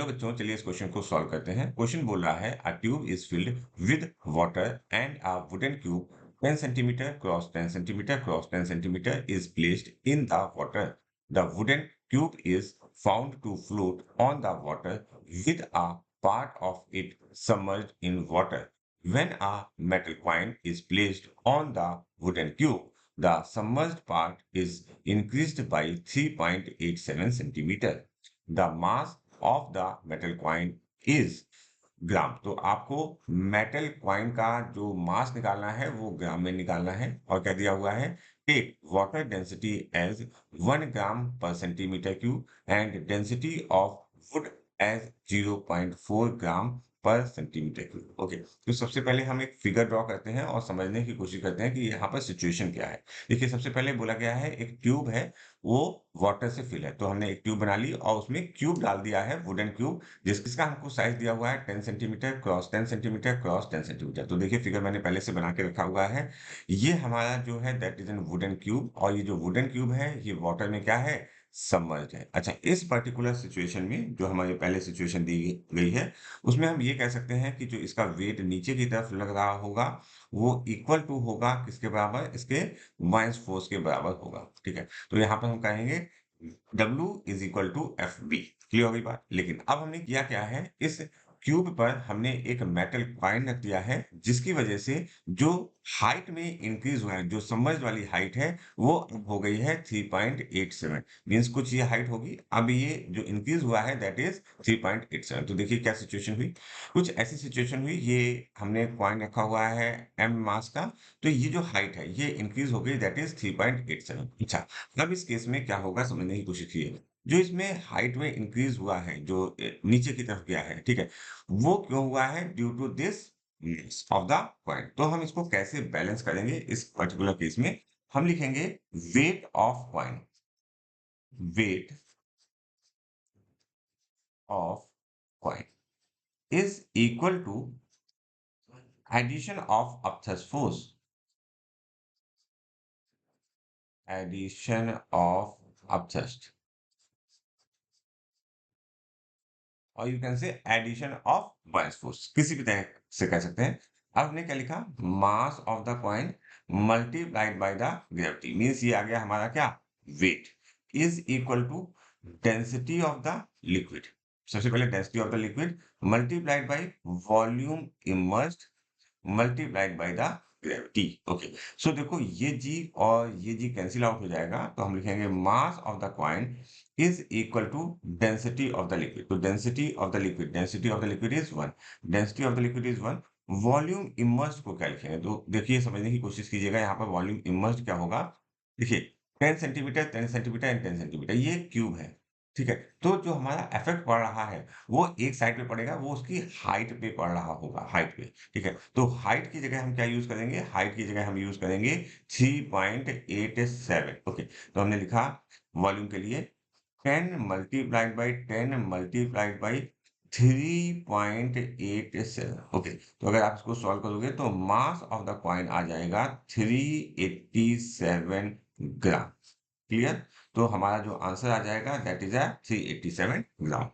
तो बच्चों चलिए इस क्वेश्चन को सॉल्व करते हैं। क्वेश्चन बोल रहा है a tube is filled with water and a wooden cube 10 centimetre cross 10 centimetre cross 10 centimetre is placed in the water. The wooden cube is found to float on the water with a part of it submerged in water. When a metal coin is placed on the wooden cube, the submerged part is increased by 3.87 centimeter. The mass of the metal coin is ग्राम। तो आपको metal coin का जो मास निकालना है वो ग्राम में निकालना है और क्या दिया हुआ है, take water density as 1 gram per centimetre cube and density of wood as 0.4 gram per centimetre cube. Okay, तो सबसे पहले हम एक फिगर ड्रॉ करते हैं और समझने की कोशिश करते हैं कि यहाँ पर सिचुएशन क्या है। देखिए सबसे पहले बोला गया है एक ट्यूब है, वो वाटर से फिल है, तो हमने एक ट्यूब बना ली और उसमें क्यूब डाल दिया है, वुडन क्यूब, जिसका हमको साइज दिया हुआ है 10 centimetre cross 10 centimetre cross 10 centimetre. तो देखिए फिगर मैंने पहले से बना के रखा हुआ है। ये हमारा जो है that is an wooden cube और ये जो वुडन क्यूब है ये वाटर में क्या है, सबमर्ज्ड है। अच्छा, इस पर्टिकुलर सिचुएशन में जो हमारी पहले सिचुएशन दी गई है उसमें हम ये कह सकते हैं कि जो इसका वेट नीचे की तरफ लग रहा होगा वो इक्वल टू होगा किसके बराबर, इसके माइनस फोर्स के बराबर होगा। ठीक है, तो यहाँ पर हम कहेंगे W is equal to F B. Clear हो गई बात। लेकिन अब हमने किया क्या है, इस क्यूब पर हमने एक मेटल कॉइन रख दिया है जिसकी वजह से जो हाइट में इंक्रीज हुआ है, जो सबमर्ज्ड वाली हाइट है वो अब हो गई है 3.87। मींस कुछ ये हाइट होगी, अब ये जो इंक्रीज हुआ है दैट इज 3.87। तो देखिए क्या सिचुएशन हुई, कुछ ऐसी सिचुएशन हुई, ये हमने कॉइन रखा हुआ है m मास का, तो ये जो हाइट है ये इंक्रीज हो गई दैट इज 3.87। अच्छा, अब इस केस में क्या होगा समझने की कोशिश कीजिए। जो इसमें हाइट में इंक्रीज हुआ है, जो नीचे की तरफ गया है, ठीक है, वो क्यों हुआ है, due to this mass of the coin. तो हम इसको कैसे बैलेंस करेंगे इस पर्टिकुलर केस में, हम लिखेंगे weight of coin, weight of coin is equal to addition of upthrust force, addition of upthrust, और you can say addition of बॉयज फोर्स, किसी भी तरह से कह सकते हैं। अब हमने क्या लिखा, mass of the coin multiplied by the gravity, means ये आ गया हमारा क्या, weight is equal to density of the liquid. सबसे पहले density of the liquid multiplied by volume immersed multiplied by the gravity. Okay, so देखो ये जी और ये जी कैंसिल आउट हो जाएगा, तो हम लिखेंगे mass of the coin is equal to density of the liquid. तो density of the liquid, density of the liquid is 1, density of the liquid is 1। Volume immersed को क्या लिखेंगे, तो देखिए समझने की कोशिश कीजिएगा, यहाँ पर वॉल्यूम इमर्स्ड क्या होगा। देखिए 10 सेंटीमीटर 10 सेंटीमीटर एंड 10 सेंटीमीटर ये क्यूब है, ठीक है, तो जो हमारा इफेक्ट पड़ रहा है वो एक साइड पे पड़ेगा, वो उसकी हाइट पे पड़ रहा होगा, हाइट पे। ठीक है, तो हाइट की जगह हम क्या यूज करेंगे, हाइट की जगह हम यूज करेंगे 3.87। ओके, तो हमने लिखा वॉल्यूम के लिए 10 multiplied by 10 multiplied by 3.87। Okay, तो अगर आप इसको सॉल्व करोगे तो मास ऑफ द कॉइन आ जाएगा 387 ग्राम। क्लियर, तो हमारा जो आंसर आ जाएगा दैट इज 387 ग्राम।